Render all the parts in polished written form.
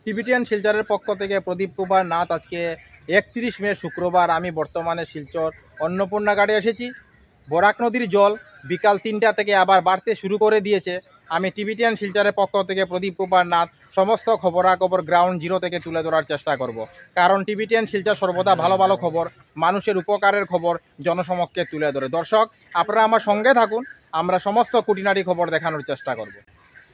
Tibetan শিলচরের পক্ষ থেকে প্রদীপ কুমার নাথ। আজকে 31 মে শুক্রবার আমি বর্তমানে শিলচর অন্নপূর্ণা ঘাটে এসেছি। বরাক নদীর জল বিকাল 3টা থেকে আবার বাড়তে শুরু করে দিয়েছে। আমি টিবিটিয়ান শিলচরের পক্ষ থেকে প্রদীপ কুমার নাথ সমস্ত খবরাখবর গ্রাউন্ড জিরো থেকে তুলে ধরার চেষ্টা করব। কারণ টিবিটিয়ান শিলচর সর্বদা ভালো ভালো খবর, মানুষের উপকারের খবর জনসমক্ষে তুলে ধরে। দর্শক, আপনারা আমার সঙ্গে থাকুন, আমরা সমস্ত খুঁটিনাটি খবর দেখানোর চেষ্টা করব।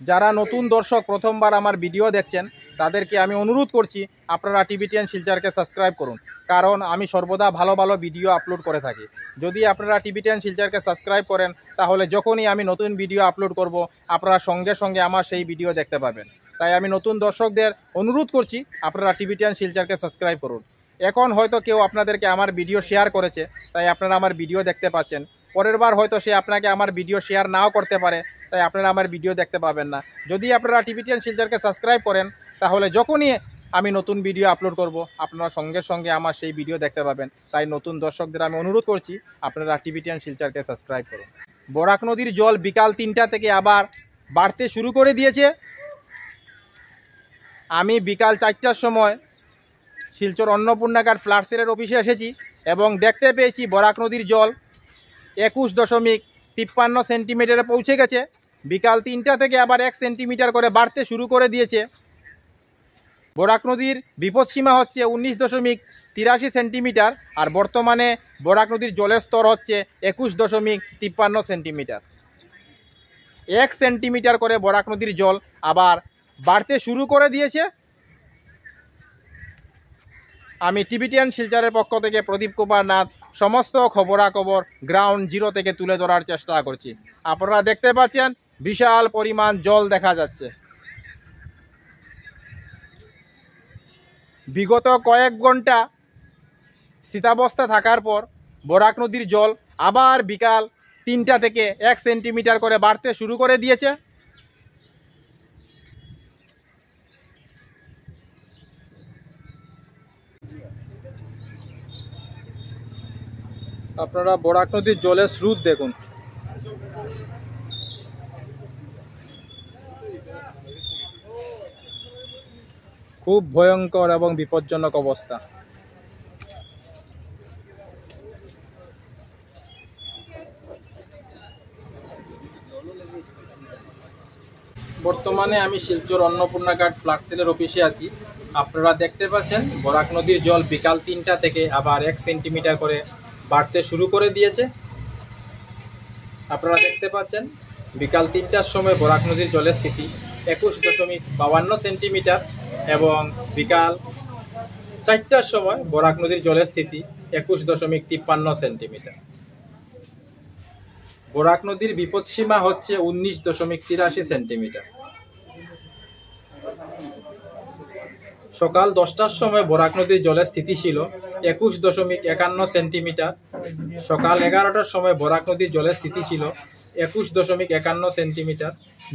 যারা নতুন দর্শক প্রথমবার আমার ভিডিও দেখছেন তাদেরকে আমি অনুরোধ করছি আপনারা টিবিটিয়ান শিলচরকে সাবস্ক্রাইব করুন, কারণ আমি সর্বদা ভালো ভালো ভিডিও আপলোড করে থাকি। যদি আপনারা টিবিটিয়ান শিলচরকে সাবস্ক্রাইব করেন তাহলে যখনই আমি নতুন ভিডিও আপলোড করব আপনারা সঙ্গে সঙ্গে আমার সেই ভিডিও দেখতে পাবেন। তাই আমি নতুন দর্শকদের অনুরোধ করছি আপনারা টিবিটিয়ান শিলচরকে সাবস্ক্রাইব করুন। এখন হয়তো কেউ আপনাদেরকে আমার ভিডিও শেয়ার করেছে, তাই আপনারা আমার ভিডিও দেখতে পাচ্ছেন। পরের বার হয়তো সে আপনাকে আমার ভিডিও শেয়ার নাও করতে পারে, তাই আপনারা আমার ভিডিও দেখতে পাবেন না। যদি আপনারা টিবিটিয়ান শিলচরকে সাবস্ক্রাইব করেন তাহলে যখনই আমি নতুন ভিডিও আপলোড করব আপনারা সঙ্গে সঙ্গে আমার সেই ভিডিও দেখতে পাবেন। তাই নতুন দর্শকদের আমি অনুরোধ করছি আপনারা টিবিটিয়ান শিলচরকে সাবস্ক্রাইব করুন। বরাক নদীর জল বিকাল 3টা থেকে আবার বাড়তে শুরু করে দিয়েছে। আমি বিকাল 4টার সময় শিলচর অন্নপূর্ণা ঘাট ফ্লাড সেলের অফিসে এসেছি এবং দেখতে পেয়েছি বরাক নদীর জল 21.53 সেন্টিমিটারে পৌঁছে গেছে। বিকাল 3টা থেকে আবার 1 সেন্টিমিটার করে বাড়তে শুরু করে দিয়েছে। বরাক নদীর বিপদসীমা হচ্ছে 19.83 সেন্টিমিটার, আর বর্তমানে বরাক নদীর জলের স্তর হচ্ছে 21.53 সেন্টিমিটার। 1 সেন্টিমিটার করে বরাক নদীর জল আবার বাড়তে শুরু করে দিয়েছে। আমি টিবিটিয়ান শিলচরের পক্ষ থেকে প্রদীপ কুমার নাথ সমস্ত খবরাখবর গ্রাউন্ড জিরো থেকে তুলে ধরার চেষ্টা করছি। আপনারা দেখতে পাচ্ছেন বিশাল পরিমাণ জল দেখা যাচ্ছে। বিগত কয়েক ঘন্টা স্থিতাবস্থা থাকার পর বরাক নদীর জল আবার বিকাল 3টা থেকে 1 সেন্টিমিটার করে বাড়তে শুরু করে দিয়েছে। আপনারা বরাক নদীর জলের স্রোত দেখুন। খুব ভয়ঙ্কর এবং বিপজ্জনক অবস্থা। বর্তমানে আমি শিলচর অন্নপূর্ণা ঘাট ফ্লাড সেলের অফিসে আছি। আপনারা দেখতে পাচ্ছেন বরাক নদীর জল বিকাল 3টা থেকে আবার 1 সেন্টিমিটার করে বাড়তে শুরু করে দিয়েছে। আপনারা দেখতে পাচ্ছেন বিকাল 3টার সময় বরাক নদীর জলের স্থিতি 21.52 সেন্টিমিটার এবং বিকাল 4টার সময় বরাক নদীর জলের স্থিতি 21.53 সেন্টিমিটার। বরাক নদীর বিপদসীমা হচ্ছে 19.83 সেন্টিমিটার। সকাল 10টার সময় বরাক নদীর জলের স্থিতি ছিল 21.51 সেন্টিমিটার। সকাল 11টার সময় বরাক নদীর জলের স্থিতি ছিল 21.51 সেন্টিমিটার।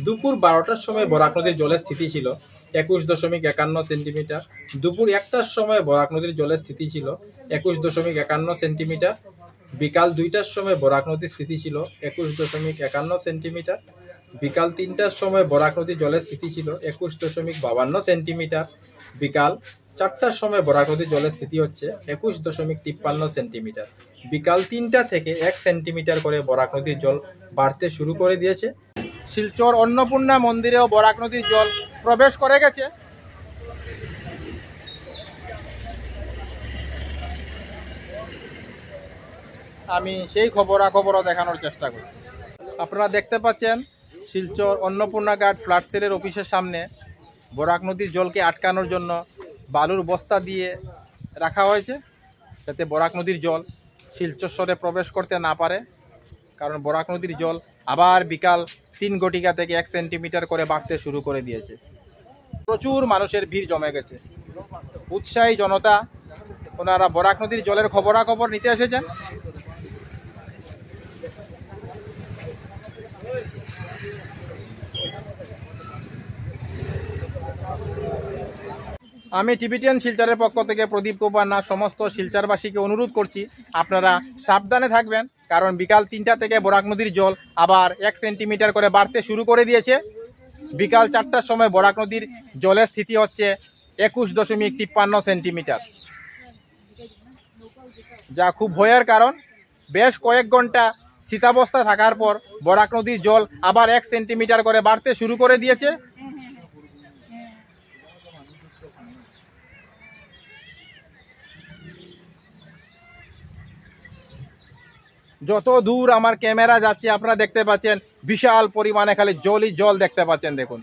দুপুর 12টার সময় বরাক নদীর জলের স্থিতি ছিল 21.51 সেন্টিমিটার। দুপুর 1টার সময় বরাক নদীর জলের স্থিতি ছিল 21.51 সেন্টিমিটার। বিকাল 2টার সময় বরাক নদীর স্থিতি ছিল 21.51 সেন্টিমিটার। বিকাল 3টার সময় বরাক নদীর জলের স্থিতি ছিল 21.52 সেন্টিমিটার। বিকাল 4টার সময় বরাক নদীর জলের স্থিতি হচ্ছে 21.53 সেন্টিমিটার। বিকাল 3টা থেকে 1 সেন্টিমিটার করে বরাক নদীর জল বাড়তে শুরু করে দিয়েছে। শিলচর অন্নপূর্ণা মন্দিরেও বরাক নদীর জল প্রবেশ করে গেছে। আমি সেই খবরাখবরও দেখানোর চেষ্টা করছি। আপনারা দেখতে পাচ্ছেন শিলচর অন্নপূর্ণা ঘাট ফ্লাড সেলের অফিসের সামনে বরাক নদীর জলকে আটকানোর জন্য বালুর বস্তা দিয়ে রাখা হয়েছে, যাতে বরাক নদীর জল শিলচর শহরে প্রবেশ করতে না পারে। কারণ বরাক নদীর জল আবার বিকাল 3 ঘটিকা থেকে 1 সেন্টিমিটার করে বাড়তে শুরু করে দিয়েছে। প্রচুর মানুষের ভিড় জমে গেছে। উৎসাহী জনতা, ওনারা বরাক নদীর জলের খবরাখবর নিতে এসেছেন। আমি টিবিটিয়ান শিলচরের পক্ষ থেকে প্রদীপ কুমার নাথ সমস্ত শিলচরবাসীকে অনুরোধ করছি আপনারা সাবধানে থাকবেন, কারণ বিকাল 3টা থেকে বরাক নদীর জল আবার 1 সেন্টিমিটার করে বাড়তে শুরু করে দিয়েছে। বিকাল 4টার সময় বরাক নদীর জলের স্থিতি হচ্ছে 21.53 সেন্টিমিটার, যা খুব ভয়ের কারণ। বেশ কয়েক ঘন্টা শীতাবস্থা থাকার পর বরাক নদীর জল আবার 1 সেন্টিমিটার করে বাড়তে শুরু করে দিয়েছে। যত দূর আমার ক্যামেরা যাচ্ছে আপনারা দেখতে পাচ্ছেন বিশাল পরিমাণে খালি জলই জল দেখতে পাচ্ছেন। দেখুন,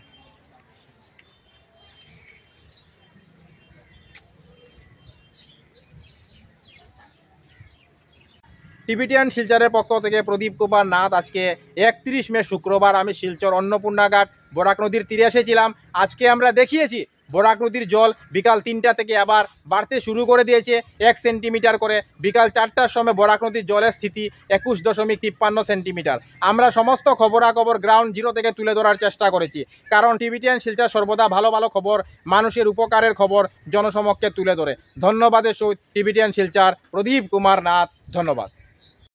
টিবিটিয়ান শিলচরের পক্ষ থেকে প্রদীপ কুমার নাথ। আজকে 31 মে শুক্রবার আমি শিলচর অন্নপূর্ণা ঘাট বরাক নদীর তীরে এসেছিলাম। আজকে আমরা দেখিয়েছি বরাক নদীর জল বিকাল 3টা থেকে আবার বাড়তে শুরু করে দিয়েছে 1 সেন্টিমিটার করে। বিকাল 4টার সময় বরাক নদীর জলের স্থিতি 21.53 সেন্টিমিটার। আমরা সমস্ত খবরাখবর গ্রাউন্ড জিরো থেকে তুলে ধরার চেষ্টা করেছি, কারণ টিবিটিয়ান শিলচর সর্বদা ভালো ভালো খবর, মানুষের উপকারের খবর জনসমক্ষে তুলে ধরে। ধন্যবাদের সহিত টিবিটিয়ান শিলচর প্রদীপ কুমার নাথ। ধন্যবাদ।